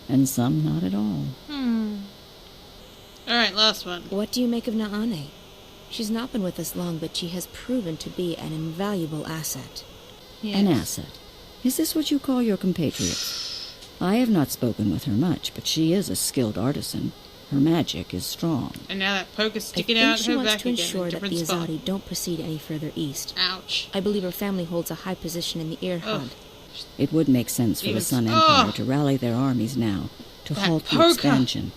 and some not at all. Alright, last one. What do you make of Naane? She's not been with us long, but she has proven to be an invaluable asset. Yes. An asset? Is this what you call your compatriot? I have not spoken with her much, but she is a skilled artisan. Her magic is strong. And now that poke is sticking out her back again. I think she wants to ensure that the Azadi don't proceed any further east. Ouch. I believe her family holds a high position in the Irhad. It would make sense for the Sun Empire to rally their armies now, to halt the expansion.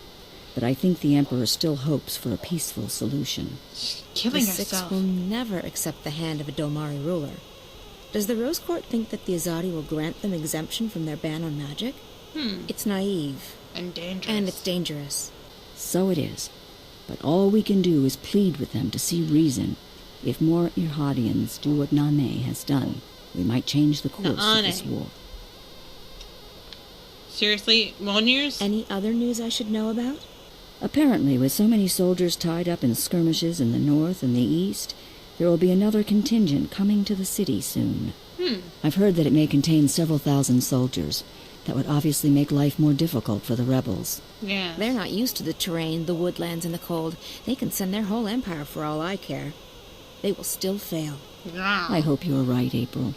But I think the Emperor still hopes for a peaceful solution. She's killing herself. The Six will never accept the hand of a Domari ruler. Does the Rose Court think that the Azadi will grant them exemption from their ban on magic? It's naive. And dangerous. And it's dangerous. So it is. But all we can do is plead with them to see reason. If more Irhadians do what Naane has done, we might change the course of this war. Seriously? More news? Any other news I should know about? Apparently, with so many soldiers tied up in skirmishes in the north and the east, there will be another contingent coming to the city soon. I've heard that it may contain several thousand soldiers. That would obviously make life more difficult for the rebels. Yeah. They're not used to the terrain, the woodlands, and the cold. They can send their whole empire for all I care. They will still fail. Yeah. I hope you're right, April.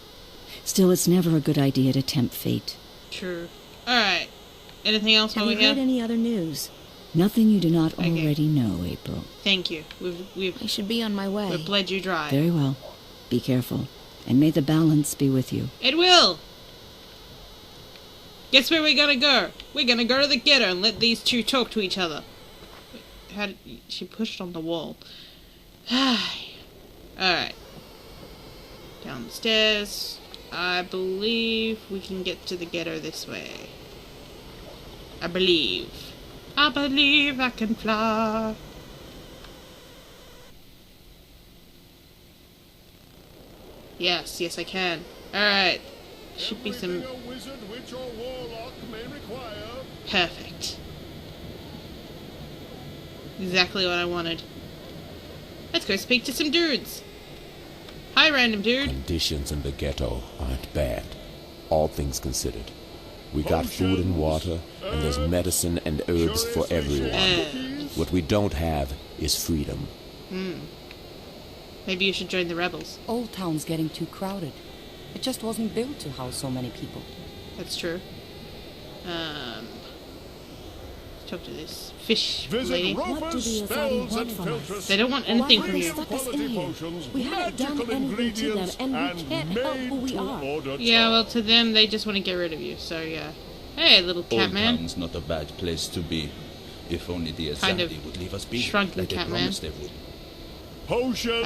Still, it's never a good idea to tempt fate. True. Alright. Anything else while we're here? Have you heard any other news? Nothing you do not already know, April. Thank you. I should be on my way. We've bled you dry. Very well. Be careful. And may the balance be with you. It will! Guess where we're gonna go? We're gonna go to the ghetto and let these two talk to each other. How did... She pushed on the wall. Alright. Down the stairs. I believe we can get to the ghetto this way. I believe I can fly. Yes, I can. Alright. Should be some... Perfect. Exactly what I wanted. Let's go speak to some dudes. Hi, random dude. Conditions in the ghetto aren't bad, all things considered. We got food and water, and there's medicine and herbs for everyone. What we don't have is freedom. Maybe you should join the rebels. Old Town's getting too crowded. It just wasn't built to house so many people. That's true. Talk to this fish lady. What do the Azadi want from us? They don't want anything from you. Stuck us in here. We haven't done anything to them, and we can't help who we are. Yeah, well, to them, they just want to get rid of you, so yeah. Hey, little cat man. Old Town's not a bad place to be. If only the Azadi would leave us be. Shrunk the like they cat man. promised they would. Potions,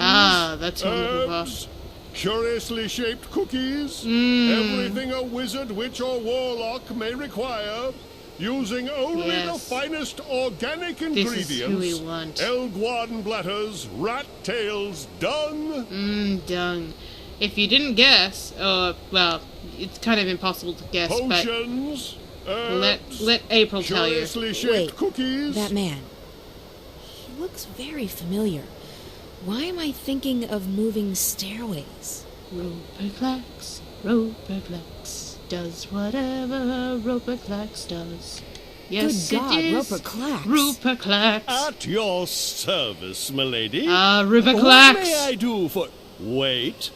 that's what I'm looking herbs, curiously shaped cookies, everything a wizard, witch, or warlock may require, using only the finest organic ingredients. This is who we want. Elguan bladders, rat tails, dung. Dung. If you didn't guess, well, it's kind of impossible to guess, Potions, but let April tell you. Wait, cookies. That man. He looks very familiar. Why am I thinking of moving stairways? Rooper Klacks does whatever a Rooper Klacks does. Yes, Good God, it is. Rooper Klacks. Rooper Klacks. At your service, milady. Rooper Klacks. What may I do for... Wait.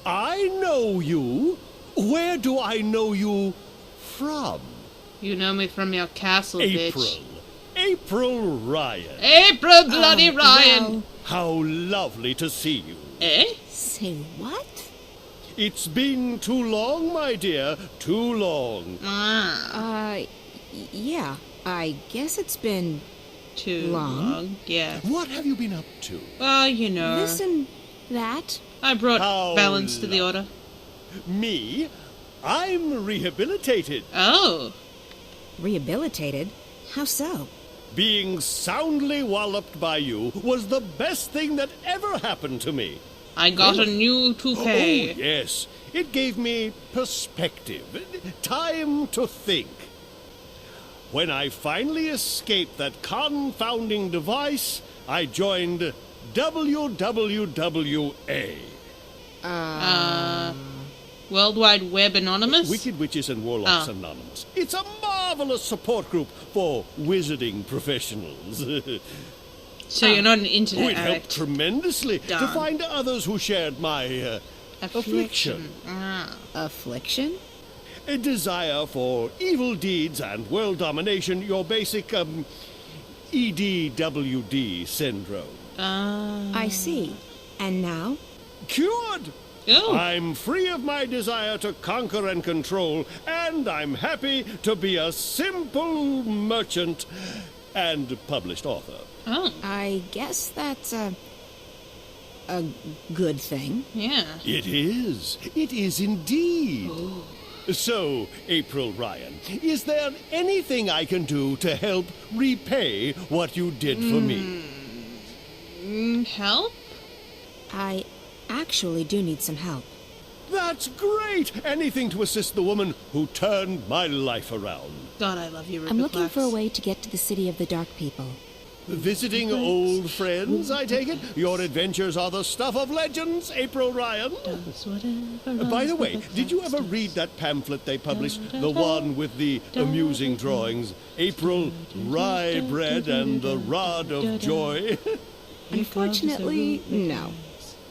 I know you. Where do I know you from? You know me from your castle, bitch. April Ryan. April bloody Ryan. Well, how lovely to see you. Say what? It's been too long, my dear. Too long. Yeah. I guess it's been... Too long. Yeah. What have you been up to? Well, you know. This and that. I brought balance to the order. Me? I'm rehabilitated. Oh. Rehabilitated? How so? Being soundly walloped by you was the best thing that ever happened to me. I got a new toupee. Oh, yes. It gave me perspective, time to think. When I finally escaped that confounding device, I joined WWWA. World Wide Web Anonymous? Wicked Witches and Warlocks Anonymous. It's a marvelous support group for wizarding professionals. So you're not an internet It helped addict. tremendously to Darn. find others who shared my affliction. Affliction? A desire for evil deeds and world domination, your basic EDWD syndrome. I see. And now? Cured! Oh. I'm free of my desire to conquer and control, and I'm happy to be a simple merchant and published author. Oh. I guess that's a good thing. Yeah. It is. It is indeed. So, April Ryan, is there anything I can do to help repay what you did for me? Help? I actually do need some help. That's great! Anything to assist the woman who turned my life around. God, I love you, Rooper. I'm looking Klacks. for a way to get to the city of the Dark People. Visiting old friends, I take it? Your adventures are the stuff of legends, April Ryan. By the way, did you ever read that pamphlet they published? The one with the amusing drawings? April, Rye Bread, and the Rod of Joy? Unfortunately, no.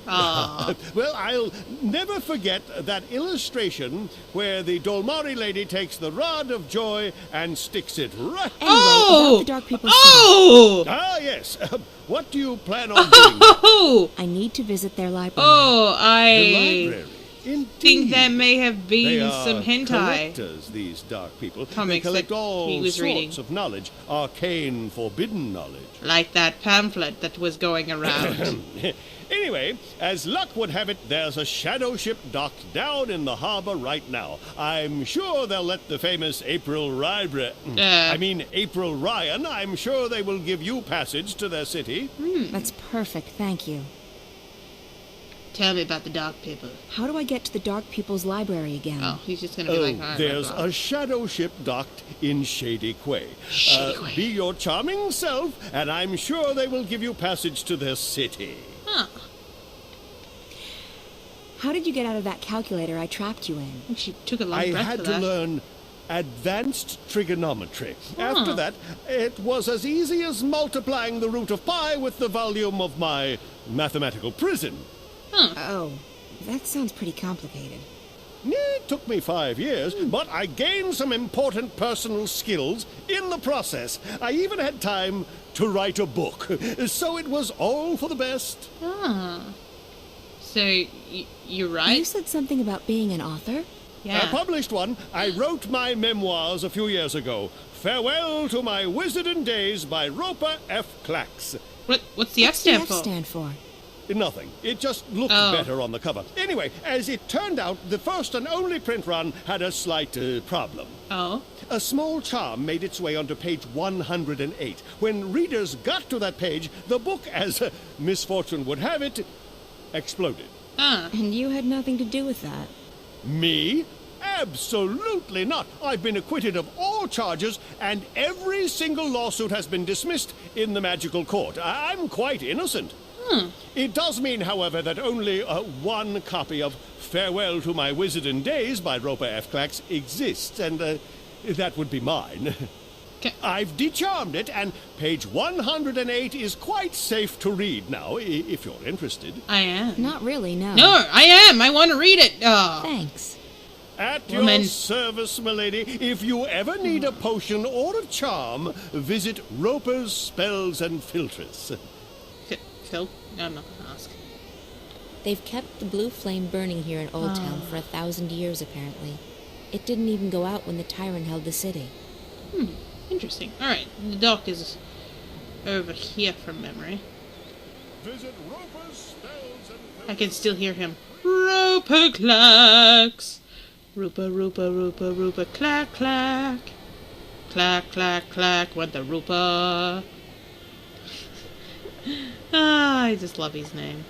Aw. Well, I'll never forget that illustration where the Dolmari lady takes the Rod of Joy and sticks it right... Anyway, about the Dark People city. Oh! Ah, yes. What do you plan on doing? Oh! I need to visit their library. Oh, The I library. Indeed. think that may have They been are some hentai. collectors, these dark people. They Comics collect that all he was sorts reading. of knowledge, arcane, forbidden knowledge. Like that pamphlet that was going around. Anyway, as luck would have it, there's a shadow ship docked down in the harbor right now. I'm sure they'll let the famous April April Ryan, I'm sure they will give you passage to their city. That's perfect, thank you. Tell me about the Dark People. How do I get to the Dark People's library again? Oh, he's just gonna be like, all right, There's blah, blah. a shadow ship docked in Shady Quay. Shady Quay. Be your charming self, and I'm sure they will give you passage to their city. Huh. How did you get out of that calculator I trapped you in? She took a long I breath had for to that. learn advanced trigonometry. After that, it was as easy as multiplying the root of pi with the volume of my mathematical prison. Oh, that sounds pretty complicated. It took me 5 years, but I gained some important personal skills in the process. I even had time to write a book, so it was all for the best. So, you're You right? said something about being an author? Yeah. I published one. I wrote my memoirs a few years ago. Farewell to My Wizarding Days by Rooper F. Klacks. What's the F What's the stand F for? stand for? Nothing. It just looked Oh. better on the cover. Anyway, as it turned out, the first and only print run had a slight problem. Oh. A small charm made its way onto page 108. When readers got to that page, the book, as misfortune would have it, exploded. And you had nothing to do with that. Me? Absolutely not. I've been acquitted of all charges, and every single lawsuit has been dismissed in the magical court. I'm quite innocent. It does mean, however, that only one copy of Farewell to My Wizarding Days by Rooper F. Klacks exists, and that would be mine. I've decharmed it, and page 108 is quite safe to read now, if you're interested. I am. Not really, no. No, I am. I want to read it. Oh. Thanks. At Woman. your service, milady. If you ever need a potion or a charm, visit Roper's Spells and Filtres. Phil? No, I'm not going to ask. They've kept the blue flame burning here in Old Town for 1,000 years, apparently. It didn't even go out when the tyrant held the city. Interesting. Alright, the dock is over here from memory. Visit Roper's Spells and Filtres. I can still hear him. Rooper Klacks. Rooper, Rooper, Rooper, Rooper, clack, clack. Clack, clack, clack, went the Rooper. I just love his name.